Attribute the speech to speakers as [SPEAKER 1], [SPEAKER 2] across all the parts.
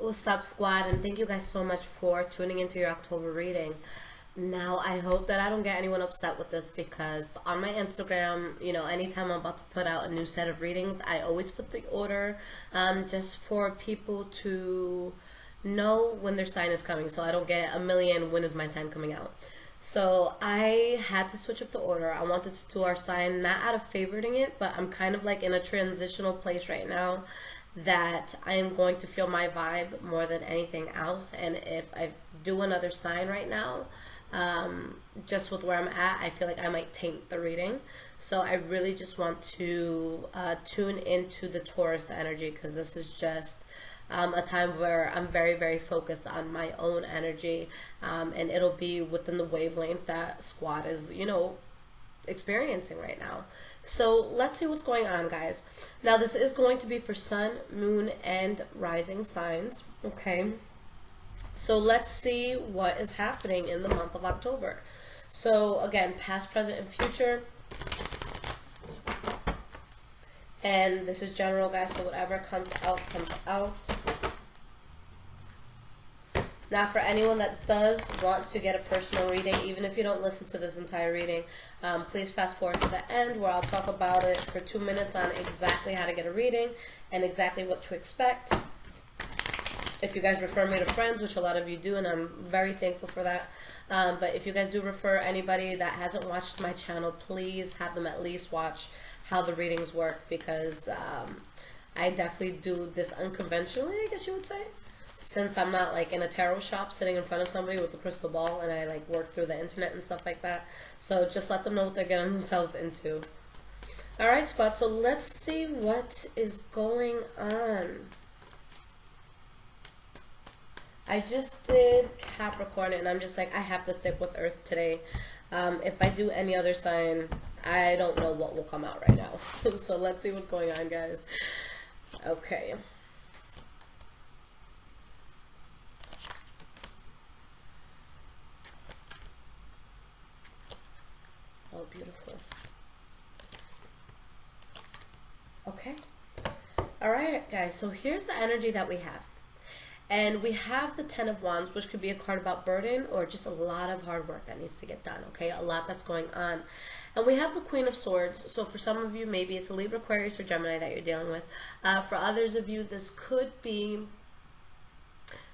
[SPEAKER 1] What's up, squad? And thank you guys so much for tuning into your October reading. Now, I hope that I don't get anyone upset with this, because on my Instagram, anytime I'm about to put out a new set of readings, I always put the order just for people to know when their sign is coming, so I don't get a million when is my sign coming out. So I had to switch up the order. I wanted to do our sign not out of favoriting it, but I'm kind of like in a transitional place right now that I am going to feel my vibe more than anything else. And if I do another sign right now, just with where I'm at, I feel like I might taint the reading. So I really just want to tune into the Taurus energy, because this is just a time where I'm very, very focused on my own energy, and it'll be within the wavelength that squad is, experiencing right now. So let's see what's going on, guys. Now, this is going to be for Sun, Moon, and Rising signs, okay? So let's see what is happening in the month of October. So again, past, present, and future. And this is general, guys, so whatever comes out, comes out. Now, for anyone that does want to get a personal reading, even if you don't listen to this entire reading, please fast forward to the end, where I'll talk about it for 2 minutes on exactly how to get a reading and exactly what to expect. If you guys refer me to friends, which a lot of you do, and I'm very thankful for that. But if you guys do refer anybody that hasn't watched my channel, please have them at least watch how the readings work, because I definitely do this unconventionally, I guess you would say, since I'm not like in a tarot shop sitting in front of somebody with a crystal ball, and I like work through the internet and stuff like that. So just let them know what they're getting themselves into. Alright, squad, so let's see what is going on. I just did Capricorn, and I'm just like, I have to stick with Earth today. If I do any other sign, I don't know what will come out right now. So let's see what's going on, guys. Okay. Oh, beautiful. Okay. All right, guys. So here's the energy that we have. And we have the Ten of Wands, which could be a card about burden or just a lot of hard work that needs to get done, okay? A lot that's going on. And we have the Queen of Swords. So for some of you, maybe it's a Libra, Aquarius, or Gemini that you're dealing with. For others of you, this could be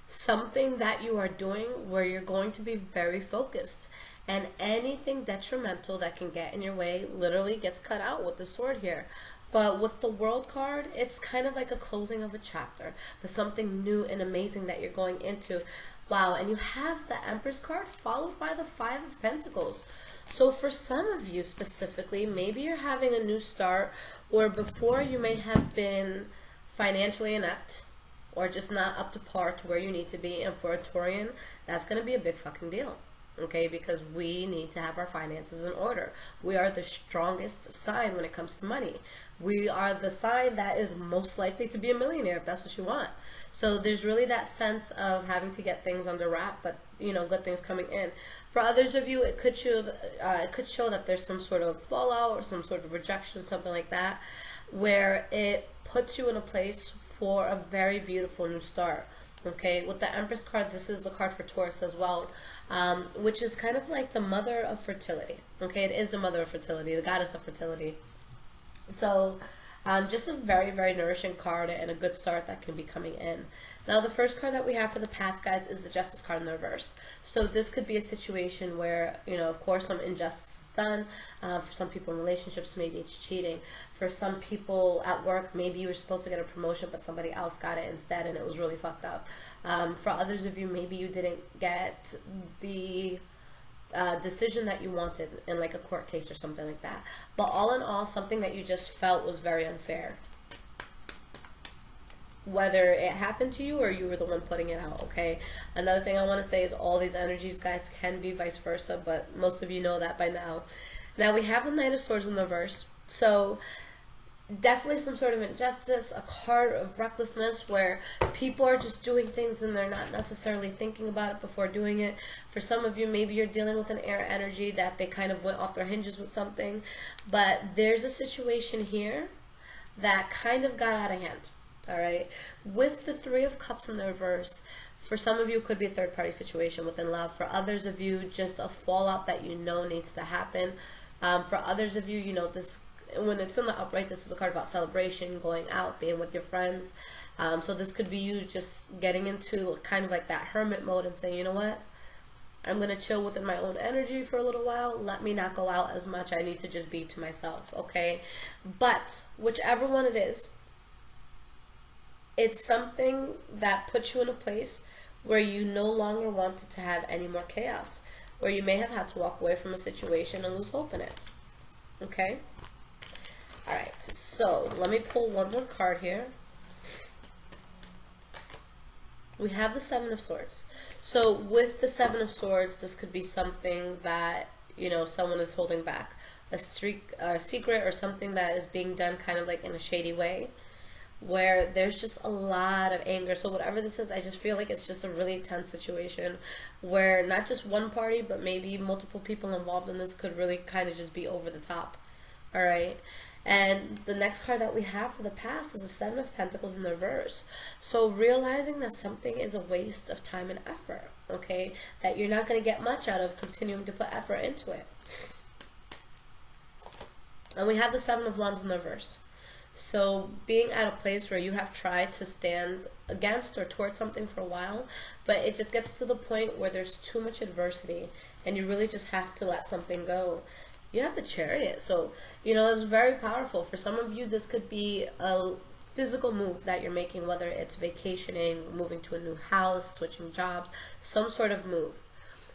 [SPEAKER 1] something that you are doing where you're going to be very focused. And anything detrimental that can get in your way literally gets cut out with the sword here. But with the World card, it's kind of like a closing of a chapter, but something new and amazing that you're going into. Wow, and you have the Empress card followed by the Five of Pentacles. So for some of you specifically, maybe you're having a new start, or before you may have been financially inept or just not up to par to where you need to be. And for a Taurian, that's going to be a big fucking deal. Okay, because we need to have our finances in order. We are the strongest sign when it comes to money. We are the sign that is most likely to be a millionaire, if that's what you want. So there's really that sense of having to get things under wrap, but good things coming in. For others of you, it could show that there's some sort of fallout or some sort of rejection, something like that, where it puts you in a place for a very beautiful new start. Okay, with the Empress card, this is a card for Taurus as well, which is kind of like the mother of fertility. Okay, it is the mother of fertility, the goddess of fertility. So just a very, very nourishing card and a good start that can be coming in. Now, the first card that we have for the past, guys, is the Justice card in the reverse. So this could be a situation where, of course, some injustice is done. For some people in relationships, maybe it's cheating. For some people at work, maybe you were supposed to get a promotion, but somebody else got it instead, and it was really fucked up. For others of you, maybe you didn't get the decision that you wanted in like a court case or something like that. But all in all, something that you just felt was very unfair. Whether it happened to you or you were the one putting it out, okay? Another thing I want to say is all these energies, guys, can be vice versa, but most of you know that by now. Now, we have the Knight of Swords in the reverse. So definitely some sort of injustice, a card of recklessness where people are just doing things and they're not necessarily thinking about it before doing it. For some of you, maybe you're dealing with an air energy that they kind of went off their hinges with something. But there's a situation here that kind of got out of hand. All right. With the Three of Cups in the reverse, for some of you, it could be a third-party situation within love. For others of you, just a fallout that you know needs to happen. For others of you, you know, this, when it's in the upright, this is a card about celebration, going out, being with your friends. So this could be you just getting into kind of like that hermit mode and saying, you know what? I'm going to chill within my own energy for a little while. Let me not go out as much. I need to just be to myself, okay? But whichever one it is, it's something that puts you in a place where you no longer wanted to have any more chaos, where you may have had to walk away from a situation and lose hope in it, okay? All right, so let me pull one more card here. We have the Seven of Swords. So with the Seven of Swords, this could be something that, you know, someone is holding back. A secret or something that is being done kind of like in a shady way, where there's just a lot of anger. So whatever this is, I just feel like it's just a really tense situation where not just one party, but maybe multiple people involved in this could really kind of just be over the top. All right. And the next card that we have for the past is the Seven of Pentacles in the reverse. So realizing that something is a waste of time and effort, okay? That you're not going to get much out of continuing to put effort into it. And we have the Seven of Wands in the reverse. So being at a place where you have tried to stand against or towards something for a while, but it just gets to the point where there's too much adversity and you really just have to let something go. You have the Chariot. So, you know, it's very powerful. For some of you, this could be a physical move that you're making, whether it's vacationing, moving to a new house, switching jobs, some sort of move.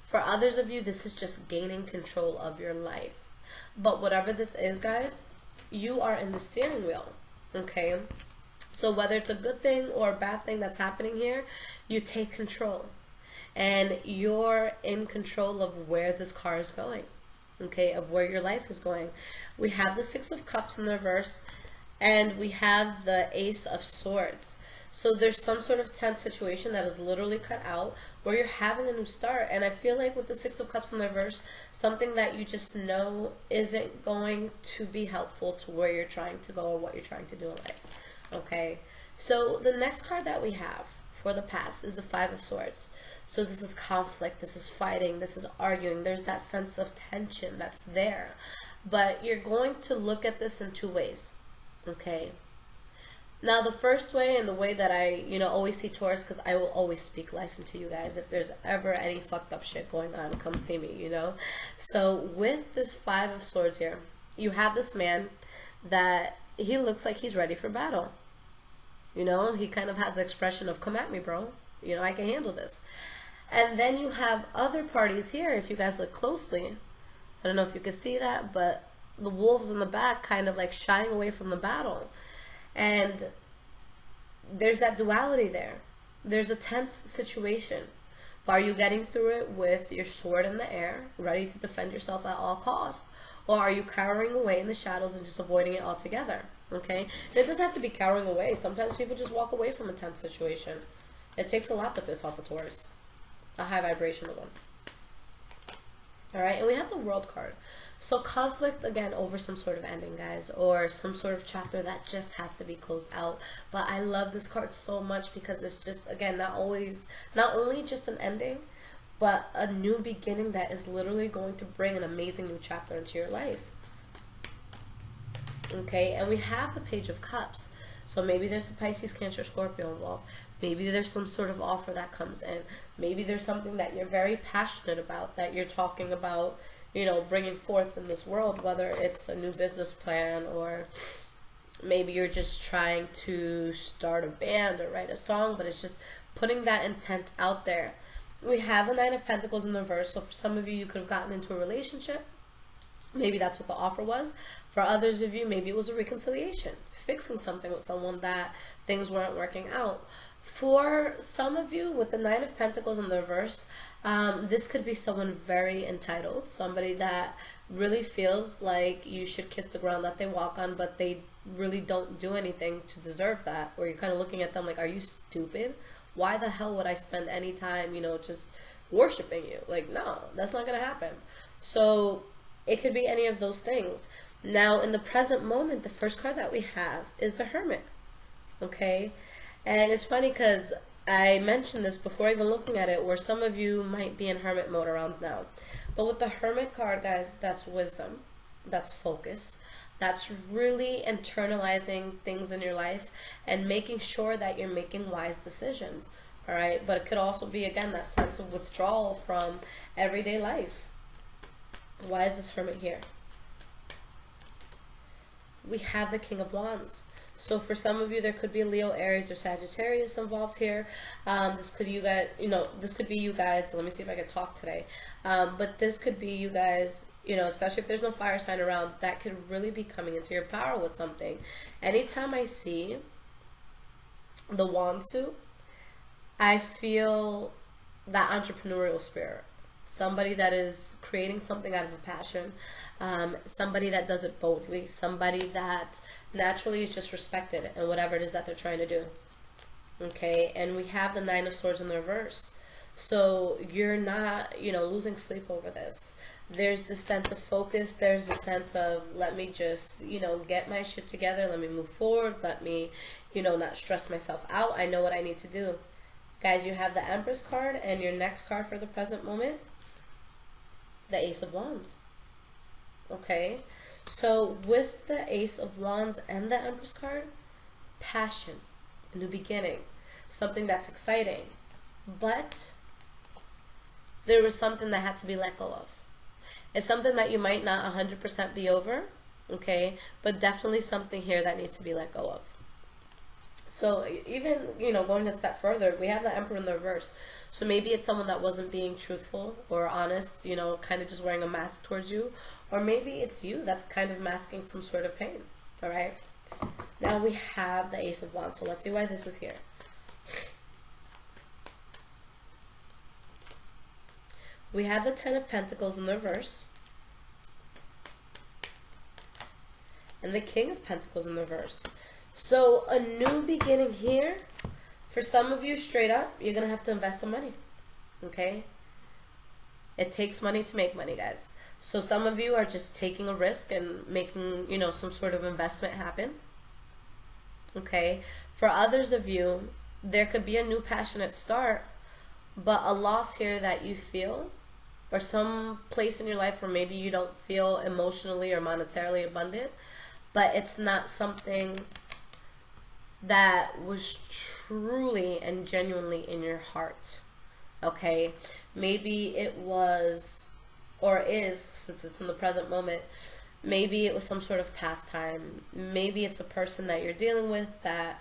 [SPEAKER 1] For others of you, this is just gaining control of your life. But whatever this is, guys, you are in the steering wheel, okay? So whether it's a good thing or a bad thing that's happening here, you take control. And you're in control of where this car is going. Okay, of where your life is going. We have the Six of Cups in the reverse, and we have the Ace of Swords. So there's some sort of tense situation that is literally cut out where you're having a new start. And I feel like with the Six of Cups in the reverse, something that you just know isn't going to be helpful to where you're trying to go or what you're trying to do in life. Okay, so the next card that we have for the past is the Five of Swords. So this is conflict, this is fighting, this is arguing. There's that sense of tension that's there. But you're going to look at this in two ways, okay? Now the first way, and the way that I, you know, always see Taurus, because I will always speak life into you guys. If there's ever any fucked up shit going on, come see me, you know? So with this Five of Swords here, you have this man that he looks like he's ready for battle. You know, he kind of has the expression of, come at me, bro. You know, I can handle this. And then you have other parties here, if you guys look closely. I don't know if you can see that, but the wolves in the back kind of like shying away from the battle. And there's that duality there. There's a tense situation. But are you getting through it with your sword in the air, ready to defend yourself at all costs? Or are you cowering away in the shadows and just avoiding it altogether? Okay? And it doesn't have to be cowering away. Sometimes people just walk away from a tense situation. It takes a lot to piss off a Taurus. A high vibrational one. Alright, and we have the World card. So conflict, again, over some sort of ending, guys, or some sort of chapter that just has to be closed out. But I love this card so much because it's just, again, not only just an ending, but a new beginning that is literally going to bring an amazing new chapter into your life. Okay, and we have the Page of Cups. So maybe there's a Pisces, Cancer, Scorpio involved. Maybe there's some sort of offer that comes in. Maybe there's something that you're very passionate about, that you're talking about, you know, bringing forth in this world, whether it's a new business plan or maybe you're just trying to start a band or write a song, but it's just putting that intent out there. We have the Nine of Pentacles in the reverse, so for some of you, you could have gotten into a relationship. Maybe that's what the offer was. For others of you, maybe it was a reconciliation, fixing something with someone that things weren't working out. For some of you, with the Nine of Pentacles in the reverse, this could be someone very entitled, somebody that really feels like you should kiss the ground that they walk on, but they really don't do anything to deserve that. Or you're kind of looking at them like, are you stupid? Why the hell would I spend any time, you know, just worshiping you? Like, no, that's not going to happen. So it could be any of those things. Now, in the present moment, the first card that we have is the Hermit. Okay, and it's funny because I mentioned this before even looking at it, where some of you might be in hermit mode around now. But with the hermit card, guys, that's wisdom, that's focus, that's really internalizing things in your life and making sure that you're making wise decisions. All right, but it could also be, again, that sense of withdrawal from everyday life. Why is this hermit here? We have the King of Wands. So for some of you, there could be a Leo, Aries, or Sagittarius involved here. This could this could be you guys. So let me see if I can talk today. But this could be you guys, especially if there's no fire sign around, that could really be coming into your power with something. Anytime I see the wand suit, I feel that entrepreneurial spirit. Somebody that is creating something out of a passion, somebody that does it boldly, somebody that naturally is just respected in whatever it is that they're trying to do. Okay, and we have the Nine of Swords in the reverse. So you're not, losing sleep over this. There's a sense of focus. There's a sense of, let me just, get my shit together. Let me move forward. Let me, not stress myself out. I know what I need to do. Guys, you have the Empress card, and your next card for the present moment, the Ace of Wands. Okay, so with the Ace of Wands and the Empress card, passion, a new beginning, something that's exciting, but there was something that had to be let go of. It's something that you might not 100% be over, okay, but definitely something here that needs to be let go of. So even, going a step further, we have the Emperor in the reverse. So maybe it's someone that wasn't being truthful or honest, kind of just wearing a mask towards you. Or maybe it's you that's kind of masking some sort of pain, all right? Now we have the Ace of Wands. So let's see why this is here. We have the Ten of Pentacles in the reverse. And the King of Pentacles in the reverse. So a new beginning here. For some of you, straight up, you're going to have to invest some money. Okay? It takes money to make money, guys. So some of you are just taking a risk and making, some sort of investment happen. Okay? For others of you, there could be a new passionate start, but a loss here that you feel, or some place in your life where maybe you don't feel emotionally or monetarily abundant, but it's not something that was truly and genuinely in your heart. Okay, maybe it was, or is, since it's in the present moment, maybe it was some sort of pastime. Maybe it's a person that you're dealing with that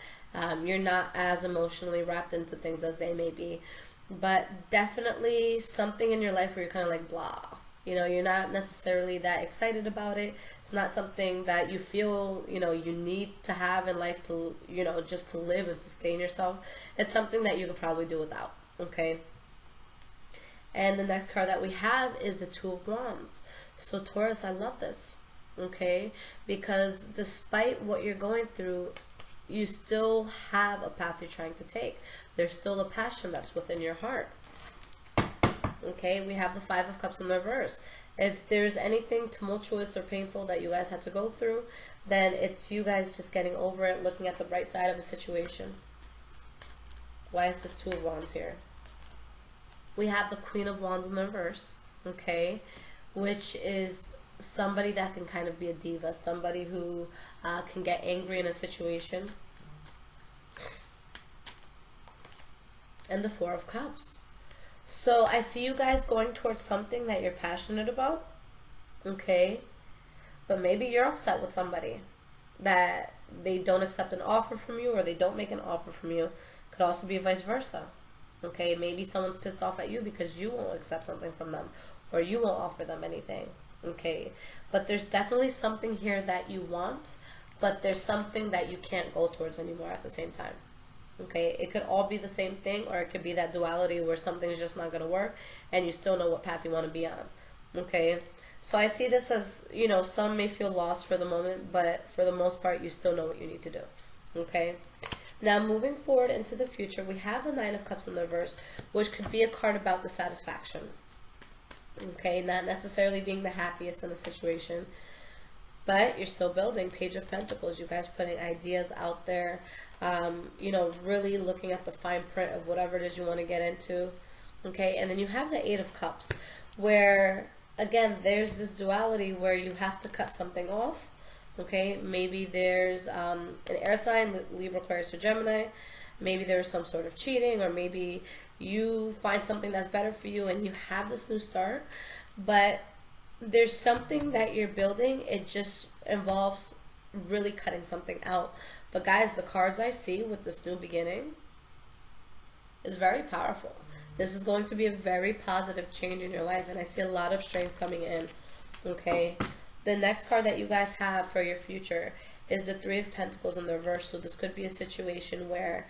[SPEAKER 1] you're not as emotionally wrapped into things as they may be, but definitely something in your life where you're kind of like blah. You're not necessarily that excited about it. It's not something that you feel, you need to have in life to, just to live and sustain yourself. It's something that you could probably do without, okay? And the next card that we have is the Two of Wands. So Taurus, I love this, okay? Because despite what you're going through, you still have a path you're trying to take. There's still a passion that's within your heart. Okay, we have the Five of Cups in the reverse. If there's anything tumultuous or painful that you guys had to go through, then it's you guys just getting over it, looking at the bright side of a situation. Why is this Two of Wands here? We have the Queen of Wands in the reverse, okay, which is somebody that can kind of be a diva, somebody who can get angry in a situation. And the Four of Cups. So I see you guys going towards something that you're passionate about, okay? But maybe you're upset with somebody that they don't accept an offer from you, or they don't make an offer from you. Could also be vice versa, okay? Maybe someone's pissed off at you because you won't accept something from them, or you won't offer them anything, okay? But there's definitely something here that you want, but there's something that you can't go towards anymore at the same time. Okay, it could all be the same thing, or it could be that duality where something's just not going to work and you still know what path you want to be on. Okay, so I see this as, some may feel lost for the moment, but for the most part, you still know what you need to do. Okay, now moving forward into the future, we have the Nine of Cups in the reverse, which could be a card about the satisfaction. Okay, not necessarily being the happiest in a situation, But you're still building. Page of Pentacles, you guys putting ideas out there, you know, really looking at the fine print of whatever it is you want to get into. Okay, and then you have the Eight of Cups, where, again, there's this duality where you have to cut something off. Okay, maybe there's an air sign, Libra, Aquarius, or Gemini. Maybe there's some sort of cheating, or maybe you find something that's better for you and you have this new start. But there's something that you're building. It just involves really cutting something out. But guys, the cards I see with this new beginning is very powerful. This is going to be a very positive change in your life, and I see a lot of strength coming in. Okay, the next card that you guys have for your future is the Three of Pentacles in the reverse. So this could be a situation where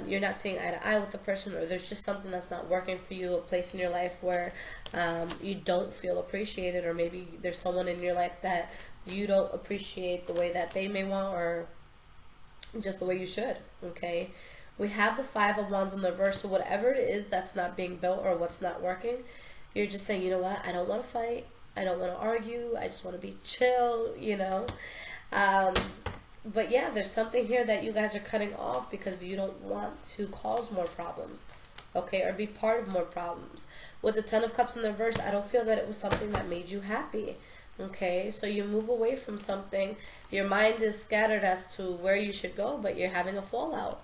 [SPEAKER 1] you're not seeing eye to eye with the person, or there's just something that's not working for you, a place in your life where you don't feel appreciated, or maybe there's someone in your life that you don't appreciate the way that they may want, or just the way you should. Okay, we have the Five of Wands in the reverse. So whatever it is that's not being built or what's not working, you're just saying, you know what, I don't want to fight, I don't want to argue, I just want to be chill, you know. But yeah, there's something here that you guys are cutting off because you don't want to cause more problems, okay, or be part of more problems. With the Ten of Cups in the reverse, I don't feel that it was something that made you happy, okay? So you move away from something. Your mind is scattered as to where you should go, but you're having a fallout.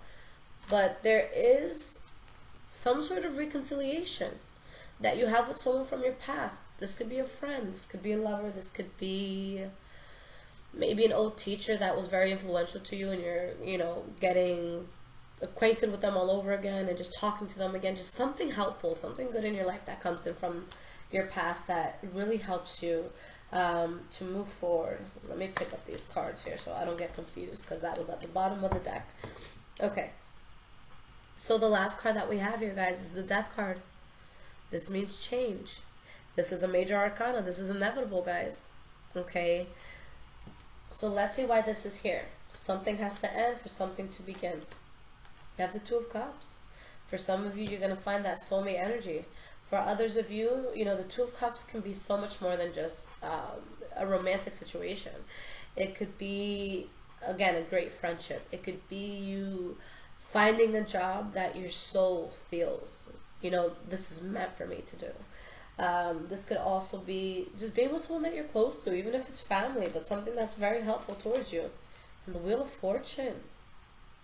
[SPEAKER 1] But there is some sort of reconciliation that you have with someone from your past. This could be a friend, this could be a lover, this could be maybe an old teacher that was very influential to you, and you're, you know, getting acquainted with them all over again and just talking to them again. Just something helpful, something good in your life that comes in from your past that really helps you to move forward. Let me pick up these cards here so I don't get confused, because that was at the bottom of the deck. Okay, so the last card that we have here, guys, is the Death card. This means change. This is a major arcana. This is inevitable, guys. Okay, so let's see why this is here. Something has to end for something to begin. You have the Two of Cups. For some of you, you're going to find that soulmate energy. For others of you, you know, the Two of Cups can be so much more than just a romantic situation. It could be, again, a great friendship. It could be you finding a job that your soul feels, you know, this is meant for me to do. This could also be just being with someone that you're close to, even if it's family, but something that's very helpful towards you. And the Wheel of Fortune.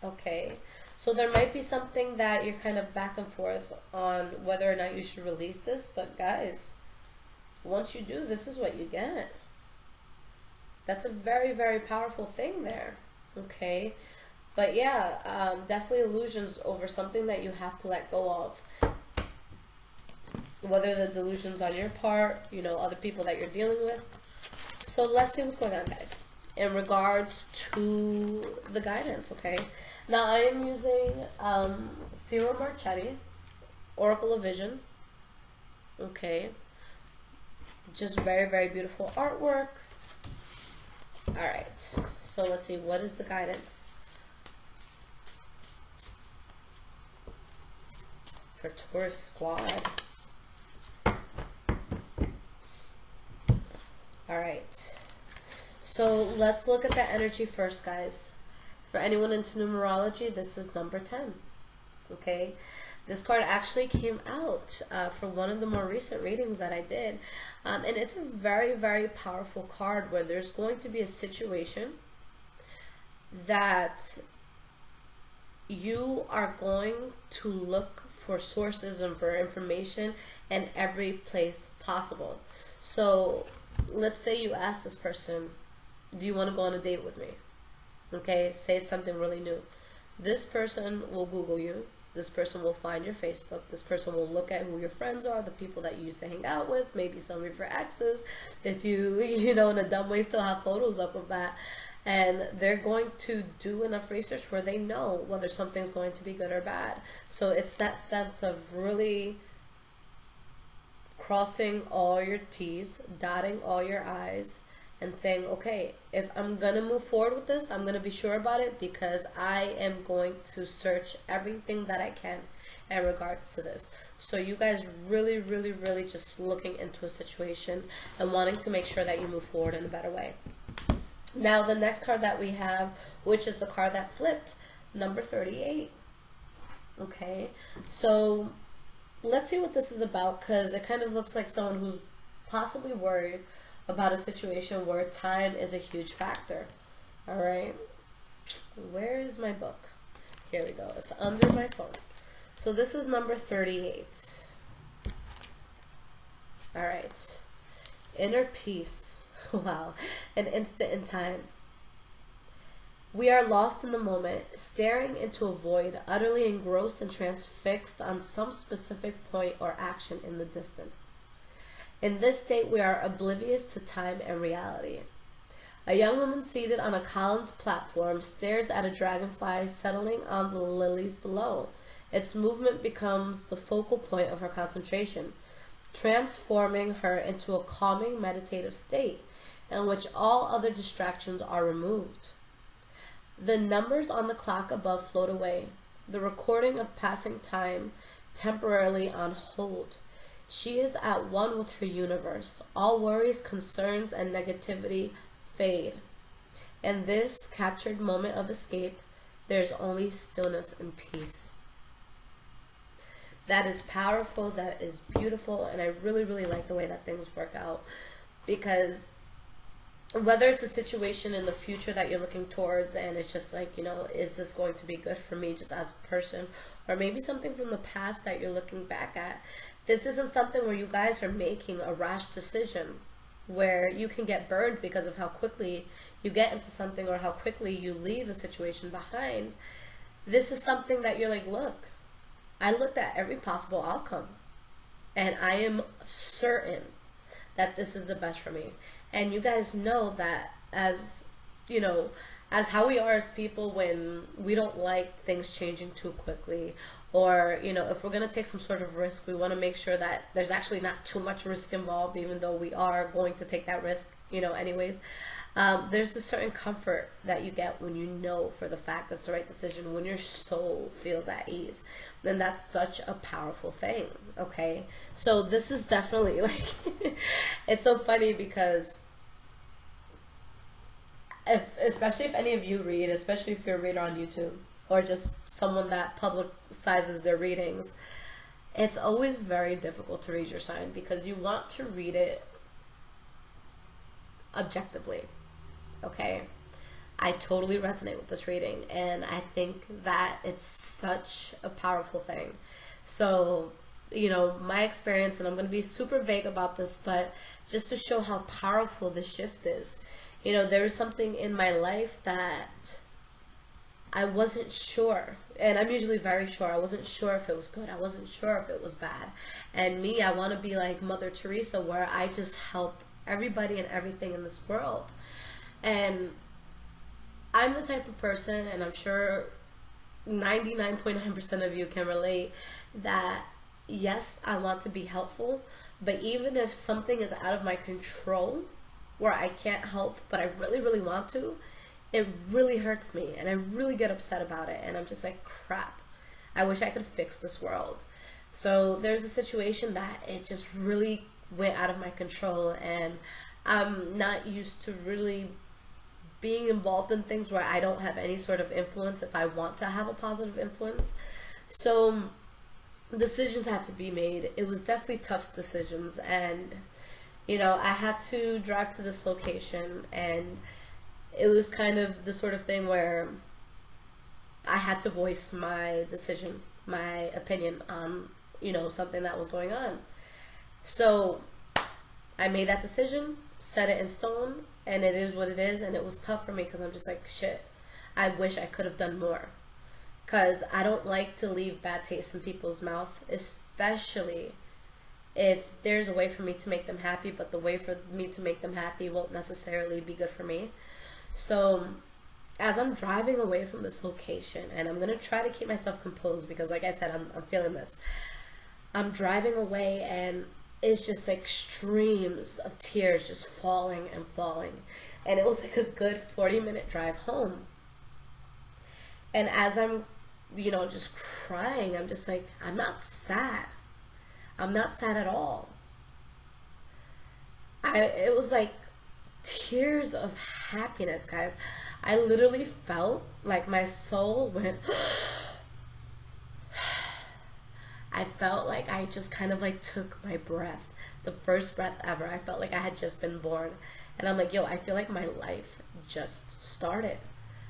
[SPEAKER 1] Okay, so there might be something that you're kind of back and forth on whether or not you should release this, but guys, once you do, this is what you get. That's a very, very powerful thing there. Okay, but yeah, definitely illusions over something that you have to let go of. Whether the delusions on your part, you know, other people that you're dealing with. So let's see what's going on, guys, in regards to the guidance, okay? Now, I am using Ciro Marchetti, Oracle of Visions, okay? Just very, very beautiful artwork. All right, so let's see, what is the guidance for Taurus Squad? All right, so let's look at the energy first, guys. For anyone into numerology, this is number 10, okay? This card actually came out for one of the more recent readings that I did, and it's a very, very powerful card where there's going to be a situation that you are going to look for sources and for information in every place possible. So let's say you ask this person, do you want to go on a date with me? Okay, say it's something really new. This person will Google you. This person will find your Facebook. This person will look at who your friends are, the people that you used to hang out with, maybe some of your exes, if you, you know, in a dumb way still have photos up of that. And they're going to do enough research where they know whether something's going to be good or bad. So it's that sense of really crossing all your T's, dotting all your I's, and saying, okay, if I'm going to move forward with this, I'm going to be sure about it, because I am going to search everything that I can in regards to this. So you guys really, really, really just looking into a situation and wanting to make sure that you move forward in a better way. Now, the next card that we have, which is the card that flipped, number 38. Okay, so let's see what this is about, because it kind of looks like someone who's possibly worried about a situation where time is a huge factor. All right, where is my book? Here we go. It's under my phone. So this is number 38. All right, inner peace. Wow, an instant in time. We are lost in the moment, staring into a void, utterly engrossed and transfixed on some specific point or action in the distance. In this state, we are oblivious to time and reality. A young woman seated on a columned platform stares at a dragonfly settling on the lilies below. Its movement becomes the focal point of her concentration, transforming her into a calming, meditative state in which all other distractions are removed. The numbers on the clock above float away, the recording of passing time temporarily on hold. She is at one with her universe. All worries, concerns, and negativity fade. In this captured moment of escape, there's only stillness and peace. That is powerful, that is beautiful, and I really, really like the way that things work out, because whether it's a situation in the future that you're looking towards and it's just like, you know, is this going to be good for me just as a person, or maybe something from the past that you're looking back at, this isn't something where you guys are making a rash decision where you can get burned because of how quickly you get into something or how quickly you leave a situation behind. This is something that you're like, look, I looked at every possible outcome and I am certain that this is the best for me. And you guys know that, as you know, as how we are as people when we don't like things changing too quickly, or, you know, if we're going to take some sort of risk, we want to make sure that there's actually not too much risk involved, even though we are going to take that risk, you know, anyways. There's a certain comfort that you get when you know for the fact that's the right decision, when your soul feels at ease. Then that's such a powerful thing, okay? So this is definitely like, it's so funny because especially if any of you read, especially if you're a reader on YouTube, or just someone that publicizes their readings, it's always very difficult to read your sign because you want to read it objectively. Okay, I totally resonate with this reading, and I think that it's such a powerful thing. So, you know, my experience, and I'm going to be super vague about this, but just to show how powerful this shift is. You know, there was something in my life that I wasn't sure, and I'm usually very sure. I wasn't sure if it was good. I wasn't sure if it was bad. And me, I want to be like Mother Teresa, where I just help everybody and everything in this world. And I'm the type of person, and I'm sure 99.9% of you can relate, that yes, I want to be helpful, but even if something is out of my control, where I can't help, but I really, really want to, it really hurts me, and I really get upset about it, and I'm just like, crap, I wish I could fix this world. So there's a situation that it just really went out of my control, and I'm not used to really being involved in things where I don't have any sort of influence if I want to have a positive influence. So decisions had to be made. It was definitely tough decisions, and you know, I had to drive to this location, and it was kind of the sort of thing where I had to voice my decision, my opinion on, you know, something that was going on. So I made that decision, set it in stone, and it is what it is. And it was tough for me because I'm just like, shit, I wish I could have done more, because I don't like to leave bad taste in people's mouth, especially if there's a way for me to make them happy, but the way for me to make them happy won't necessarily be good for me. So as I'm driving away from this location, and I'm going to try to keep myself composed because, like I said, I'm feeling this. I'm driving away, and it's just like streams of tears just falling and falling. And it was like a good 40-minute drive home. And as I'm, you know, just crying, I'm just like, I'm not sad. I'm not sad at all. It was like tears of happiness, guys. I literally felt like my soul went I felt like I just kind of like took my breath, the first breath ever. I felt like I had just been born. And I'm like, yo, I feel like my life just started.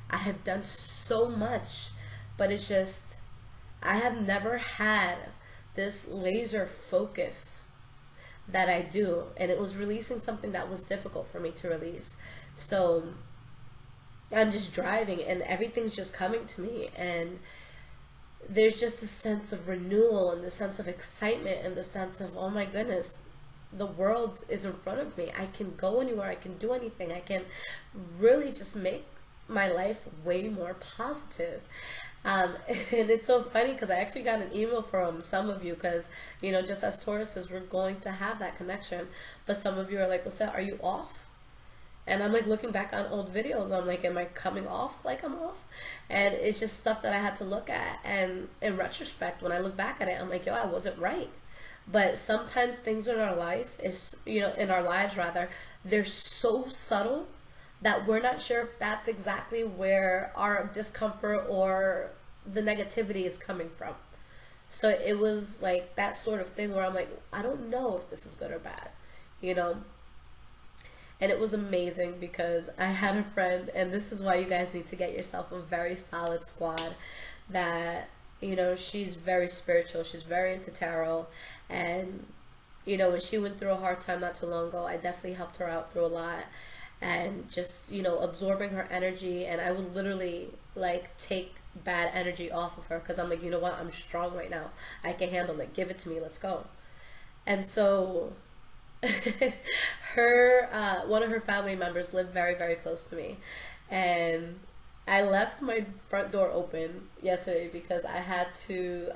[SPEAKER 1] I have done so much, but it's just, I have never had this laser focus that I do. And it was releasing something that was difficult for me to release. So I'm just driving and everything's just coming to me. And there's just a sense of renewal and the sense of excitement and the sense of, oh my goodness, the world is in front of me. I can go anywhere. I can do anything. I can really just make my life way more positive. And it's so funny because I actually got an email from some of you because, you know, just as Tauruses, we're going to have that connection. But some of you are like, Lissette, are you off? And I'm like looking back on old videos. I'm like, am I coming off like I'm off? And it's just stuff that I had to look at. And in retrospect, when I look back at it, I'm like, yo, I wasn't right. But sometimes things in our life is, you know, in our lives rather, they're so subtle that we're not sure if that's exactly where our discomfort or the negativity is coming from. So it was like that sort of thing where I'm like, I don't know if this is good or bad, you know? And it was amazing because I had a friend, and this is why you guys need to get yourself a very solid squad that, you know, she's very spiritual. She's very into tarot. And, you know, when she went through a hard time not too long ago, I definitely helped her out through a lot. And just, you know, absorbing her energy. And I would literally, like, take bad energy off of her because I'm like, you know what? I'm strong right now. I can handle it. Give it to me. Let's go. And so one of her family members lived very, very close to me, and I left my front door open yesterday because I had to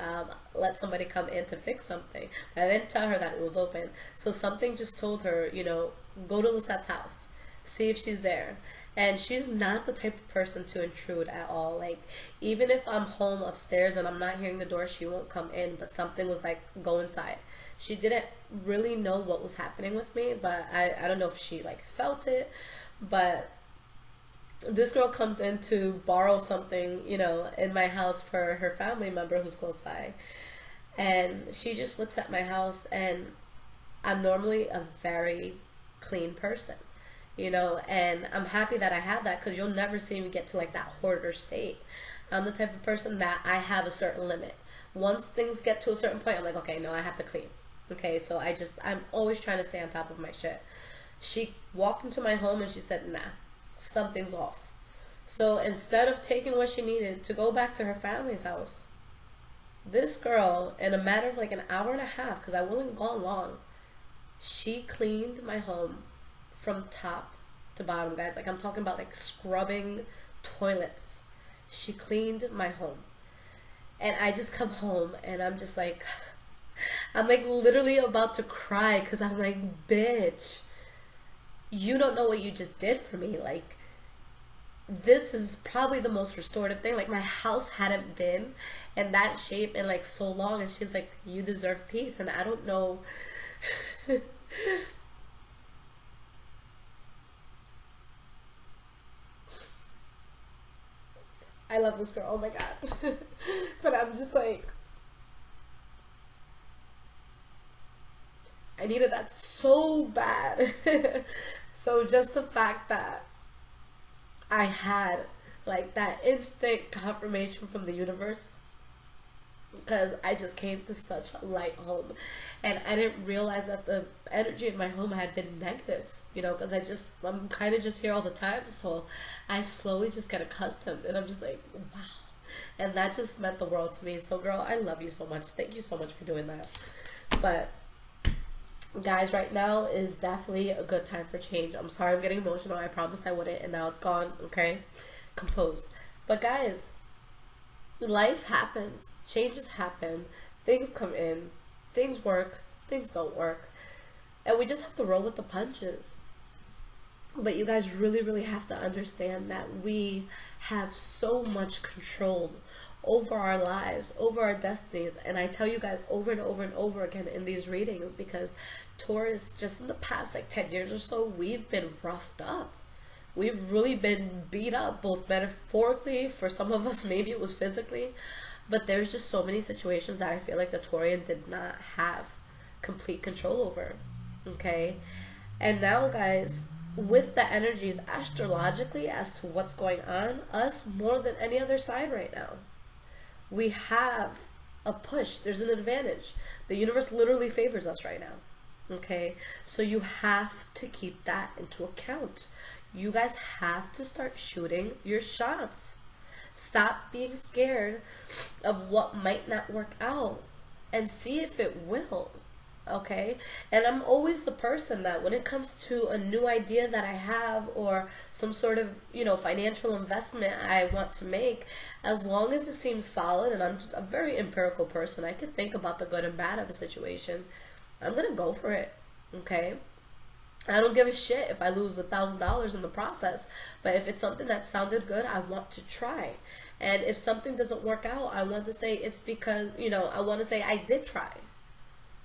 [SPEAKER 1] let somebody come in to fix something. But I didn't tell her that it was open, so something just told her, you know, go to Lissette's house, see if she's there. And she's not the type of person to intrude at all. Like, even if I'm home upstairs and I'm not hearing the door, she won't come in. But something was like, go inside. She didn't really know what was happening with me, but I don't know if she like felt it. But this girl comes in to borrow something, you know, in my house for her family member who's close by. And she just looks at my house, and I'm normally a very clean person, you know, and I'm happy that I have that because you'll never see me get to like that hoarder state. I'm the type of person that I have a certain limit. Once things get to a certain point, I'm like, okay, no, I have to clean. Okay, so I'm always trying to stay on top of my shit. She walked into my home and she said, nah, something's off. So instead of taking what she needed to go back to her family's house, this girl, in a matter of like an hour and a half, because I wasn't gone long, she cleaned my home from top to bottom, guys. Like, I'm talking about like scrubbing toilets. She cleaned my home. And I just come home and I'm just like, I'm like literally about to cry because I'm like, bitch, you don't know what you just did for me. Like, this is probably the most restorative thing. Like, my house hadn't been in that shape in like so long. And she's like, you deserve peace. And I don't know. I love this girl. Oh my God. But I'm just like, I needed that so bad. So just the fact that I had like that instant confirmation from the universe, because I just came to such a light home, and I didn't realize that the energy in my home had been negative, you know, because I'm kind of just here all the time, so I slowly just get accustomed, and I'm just like, wow. And that just meant the world to me. So girl, I love you so much. Thank you so much for doing that. But guys, right now is definitely a good time for change. I'm sorry I'm getting emotional. I promised I wouldn't, and now it's gone. Okay, composed. But guys, life happens. Changes happen. Things come in. Things work. Things don't work. And we just have to roll with the punches. But you guys really, really have to understand that we have so much control over our lives, over our destinies. And I tell you guys over and over and over again in these readings, because Taurus, just in the past like 10 years or so, we've been roughed up. We've really been beat up, both metaphorically, for some of us maybe it was physically, but there's just so many situations that I feel like the Taurian did not have complete control over. Okay, and now guys, with the energies astrologically as to what's going on, us more than any other side right now, we have a push. There's an advantage. The universe literally favors us right now. Okay, so you have to keep that into account. You guys have to start shooting your shots. Stop being scared of what might not work out and see if it will. Okay, and I'm always the person that when it comes to a new idea that I have, or some sort of, you know, financial investment I want to make, as long as it seems solid, and I'm just a very empirical person, I can think about the good and bad of a situation, I'm gonna go for it. Okay, I don't give a shit if I lose $1,000 in the process, but if it's something that sounded good, I want to try. And if something doesn't work out, I want to say it's because, you know, I want to say I did try.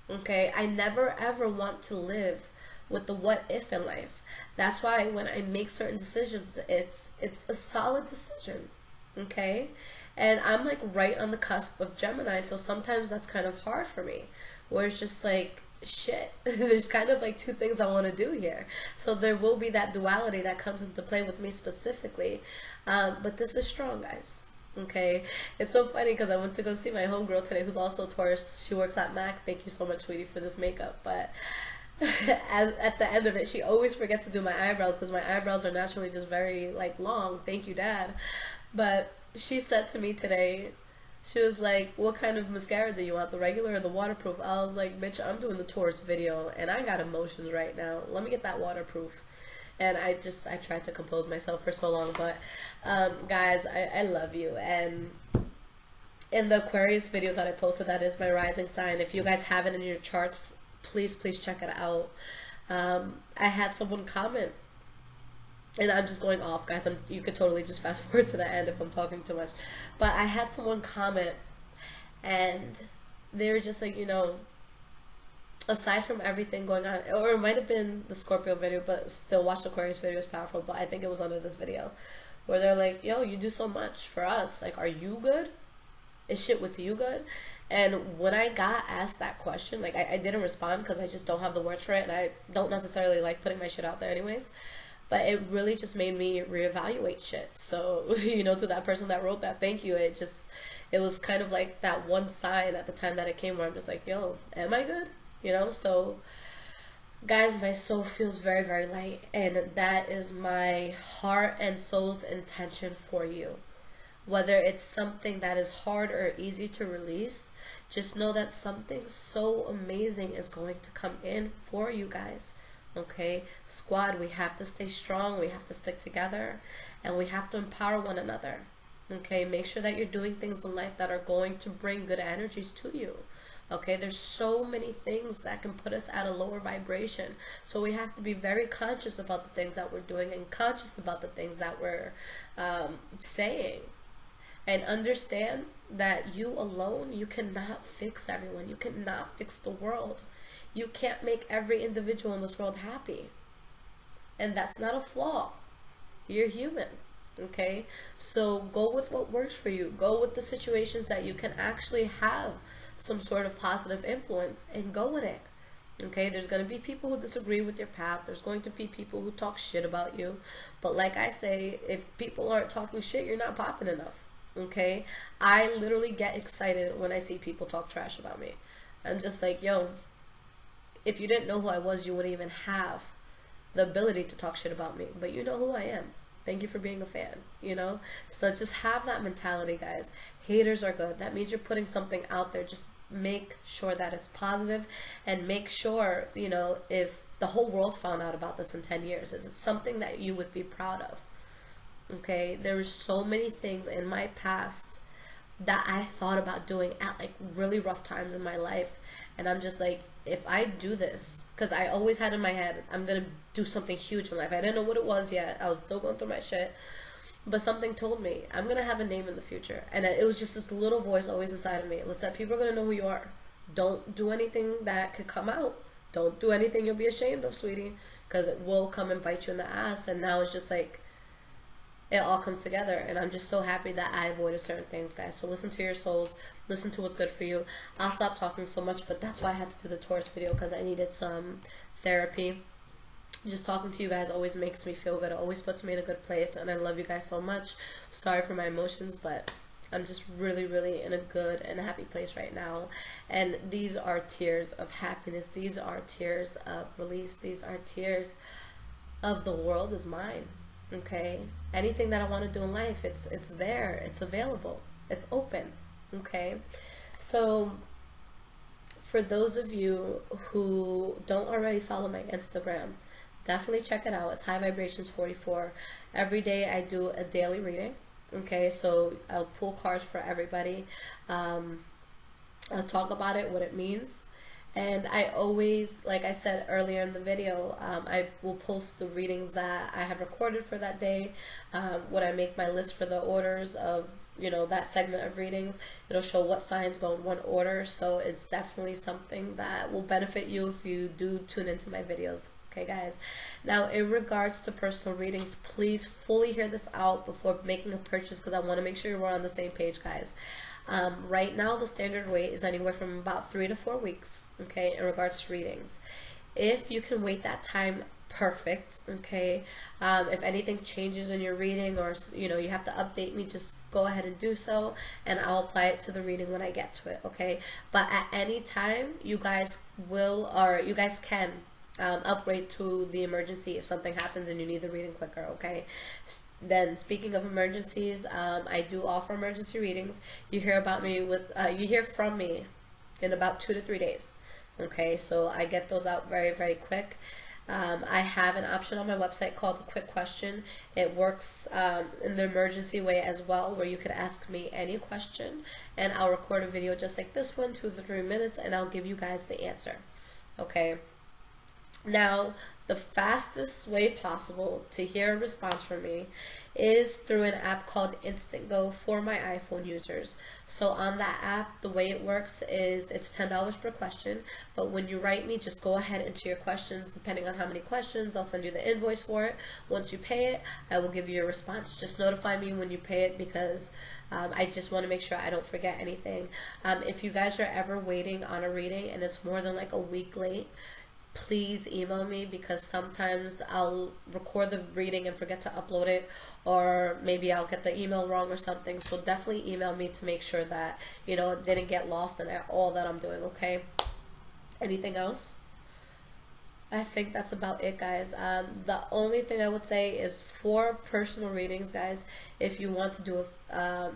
[SPEAKER 1] Okay, I never ever want to live with the what if in life. That's why when I make certain decisions, it's a solid decision. Okay, and I'm like right on the cusp of Gemini, so sometimes that's kind of hard for me, where it's just like, shit, there's kind of like two things I want to do here. So there will be that duality that comes into play with me specifically, but this is strong, guys. Okay, it's so funny because I went to go see my homegirl today, who's also Taurus. She works at Mac. Thank you so much, sweetie, for this makeup. But at the end of it, she always forgets to do my eyebrows, because my eyebrows are naturally just very like long. Thank you, Dad. But she said to me today, she was like, what kind of mascara do you want, the regular or the waterproof? I was like, bitch, I'm doing the Taurus video and I got emotions right now. Let me get that waterproof. And I tried to compose myself for so long. But guys, I love you. And in the Aquarius video that I posted, that is my rising sign. If you guys have it in your charts, please check it out. I had someone comment, and I'm just going off, guys. You could totally just fast forward to the end if I'm talking too much. But I had someone comment, and they were just like, you know, aside from everything going on, or it might have been the Scorpio video, but still, watch the Aquarius video, is powerful. But I think it was under this video, where they're like, yo, you do so much for us. Like, are you good? Is shit with you good? And when I got asked that question, like, I didn't respond because I just don't have the words for it, and I don't necessarily like putting my shit out there anyways. But it really just made me reevaluate shit. So, you know, to that person that wrote that, thank you. It was kind of like that one sign at the time that it came, where I'm just like, yo, am I good? You know? So, guys, my soul feels very, very light. And that is my heart and soul's intention for you. Whether it's something that is hard or easy to release, just know that something so amazing is going to come in for you guys. Okay, squad, we have to stay strong, we have to stick together, and we have to empower one another. Okay, make sure that you're doing things in life that are going to bring good energies to you. Okay, there's so many things that can put us at a lower vibration, so we have to be very conscious about the things that we're doing, and conscious about the things that we're saying, and understand that you alone, you cannot fix everyone. You cannot fix the world. You can't make every individual in this world happy. And that's not a flaw. You're human. Okay? So go with what works for you. Go with the situations that you can actually have some sort of positive influence, and go with it. Okay? There's going to be people who disagree with your path. There's going to be people who talk shit about you. But like I say, if people aren't talking shit, you're not popping enough. Okay? I literally get excited when I see people talk trash about me. I'm just like, yo, if you didn't know who I was, you wouldn't even have the ability to talk shit about me. But you know who I am. Thank you for being a fan, you know? So just have that mentality, guys. Haters are good. That means you're putting something out there. Just make sure that it's positive, and make sure, you know, if the whole world found out about this in 10 years, it's something that you would be proud of. Okay? There's so many things in my past that I thought about doing at like really rough times in my life. And I'm just like, if I do this, because I always had in my head, I'm going to do something huge in life. I didn't know what it was yet. I was still going through my shit. But something told me I'm going to have a name in the future. And it was just this little voice always inside of me. Lissette, people are going to know who you are. Don't do anything that could come out. Don't do anything you'll be ashamed of, sweetie, because it will come and bite you in the ass. And now it's just like, it all comes together, and I'm just so happy that I avoided certain things, guys. So listen to your souls, listen to what's good for you. I'll stop talking so much, but that's why I had to do the Taurus video, because I needed some therapy. Just talking to you guys always makes me feel good. It always puts me in a good place, and I love you guys so much. Sorry for my emotions, but I'm just really, really in a good and a happy place right now. And these are tears of happiness. These are tears of release. These are tears of the world is mine. Okay, anything that I want to do in life, it's there, it's available, it's open. Okay, so for those of you who don't already follow my Instagram, definitely check it out. It's High Vibrations 44. Every day I do a daily reading. Okay, so I'll pull cards for everybody. I'll talk about it, what it means. And I always, like I said earlier in the video, I will post the readings that I have recorded for that day. When I make my list for the orders of, you know, that segment of readings, it'll show what signs go in one order. So it's definitely something that will benefit you if you do tune into my videos. Okay, guys. Now, in regards to personal readings, please fully hear this out before making a purchase, because I want to make sure we're on the same page, guys. Right now, the standard wait is anywhere from about 3 to 4 weeks, okay, in regards to readings. If you can wait that time, perfect, okay. If anything changes in your reading, or, you know, you have to update me, just go ahead and do so, and I'll apply it to the reading when I get to it, okay. But at any time, you guys will, or you guys can upgrade to the emergency if something happens and you need the reading quicker, okay? Then, speaking of emergencies, I do offer emergency readings. You hear about me with, you hear from me in about 2 to 3 days, okay? So I get those out very, very quick. I have an option on my website called a quick question. It works in the emergency way as well, where you could ask me any question, and I'll record a video just like this one, 2 to 3 minutes, and I'll give you guys the answer, okay? Now, the fastest way possible to hear a response from me is through an app called Instant Go for my iPhone users. So on that app, the way it works is it's $10 per question, but when you write me, just go ahead and enter your questions. Depending on how many questions, I'll send you the invoice for it. Once you pay it, I will give you a response. Just notify me when you pay it, because I just want to make sure I don't forget anything. If you guys are ever waiting on a reading and it's more than like a week late, please email me, because sometimes I'll record the reading and forget to upload it, or maybe I'll get the email wrong or something. So definitely email me to make sure that, you know, it didn't get lost in all that I'm doing, okay? Anything else? I think that's about it, guys. The only thing I would say is for personal readings, guys, if you want to do a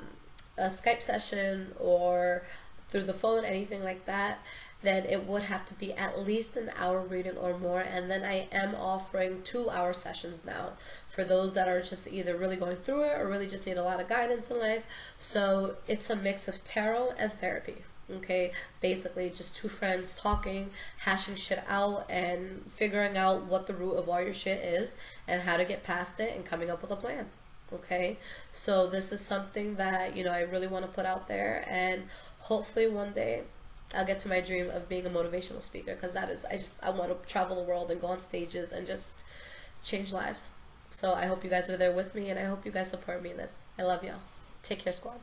[SPEAKER 1] Skype session or through the phone, anything like that, then it would have to be at least an hour reading or more. And then I am offering 2-hour sessions now for those that are just either really going through it or really just need a lot of guidance in life. So it's a mix of tarot and therapy, okay? Basically just two friends talking, hashing shit out, and figuring out what the root of all your shit is and how to get past it and coming up with a plan. Okay, so this is something that, you know, I really want to put out there, and hopefully one day I'll get to my dream of being a motivational speaker, because that is, I want to travel the world and go on stages and just change lives. So I hope you guys are there with me, and I hope you guys support me in this. I love y'all. Take care, squad.